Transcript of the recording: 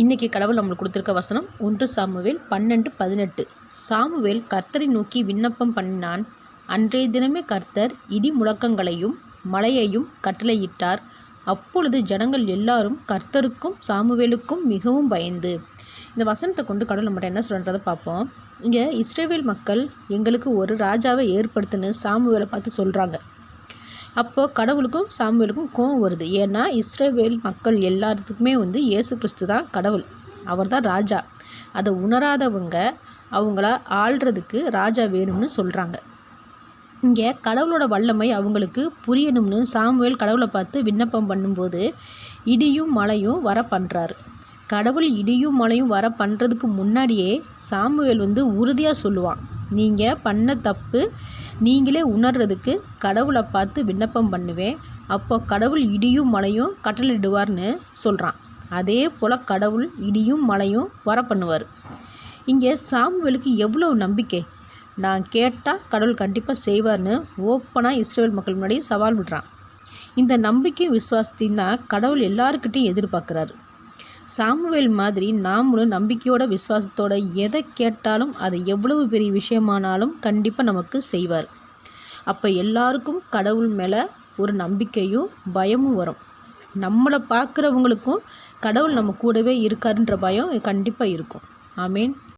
இன்றைக்கி கடவுள் நம்மளுக்கு கொடுத்துருக்க வசனம் 1 சாமுவேல் 12:18. சாமுவேல் கர்த்தரை நோக்கி விண்ணப்பம் பண்ணினான். அன்றைய தினமே கர்த்தர் இடி முழக்கங்களையும் மழையையும் கட்டளையிட்டார். அப்பொழுது ஜனங்கள் எல்லாரும் கர்த்தருக்கும் சாமுவேலுக்கும் மிகவும் பயந்து. இந்த வசனத்தை கொண்டு கடவுள் நம்மகிட்ட என்ன சொல்கிறத பார்ப்போம். இங்கே இஸ்ரவேல் மக்கள் எங்களுக்கு ஒரு ராஜாவை ஏற்படுத்துன்னு சாமுவேலை பார்த்து சொல்கிறாங்க. அப்போது கடவுளுக்கும் சாமுவேலுக்கும் கோவம் வருது. ஏன்னா இஸ்ரவேல் மக்கள் எல்லாத்துக்குமே இயேசு கிறிஸ்து தான் கடவுள், அவர் தான் ராஜா. அதை உணராதவங்க அவங்கள ஆள்றதுக்கு ராஜா வேணும்னு சொல்கிறாங்க. இங்கே கடவுளோட வல்லமை அவங்களுக்கு புரியணும்னு சாமுவேல் கடவுளை பார்த்து விண்ணப்பம் பண்ணும்போது இடியும் மழையும் வர பண்ணுறாரு. கடவுள் இடியும் மழையும் வர பண்ணுறதுக்கு முன்னாடியே சாமுவேல் உறுதியாக சொல்லுவான், நீங்கள் பண்ண தப்பு நீங்களே உணர்றதுக்கு கடவுளை பார்த்து விண்ணப்பம் பண்ணுவேன், அப்போ கடவுள் இடியும் மழையும் கட்டளையிடுவார்னு சொல்கிறான். அதே போல் கடவுள் இடியும் மழையும் வர பண்ணுவார். இங்கே சாமுவேலுக்கு எவ்வளோ நம்பிக்கை, நான் கேட்டால் கடவுள் கண்டிப்பாக செய்வார்னு ஓப்பனாக இஸ்ரேல் மக்கள் முன்னாடி சவால் விடுறான். இந்த நம்பிக்கையும் விசுவாசத்தையும் தான் கடவுள் எல்லாருக்கிட்டையும் எதிர்பார்க்குறாரு. சாமுவேல் மாதிரி நாமளும் நம்பிக்கையோட விசுவாசத்தோட எதை கேட்டாலும் அதை எவ்வளவு பெரிய விஷயமானாலும் கண்டிப்பாக நமக்கு செய்வார். அப்போ எல்லாருக்கும் கடவுள் மேலே ஒரு நம்பிக்கையும் பயமும் வரும். நம்மளை பார்க்குறவங்களுக்கும் கடவுள் நம்ம கூடவே இருக்காருன்ற பயம் கண்டிப்பாக இருக்கும். ஆமேன்.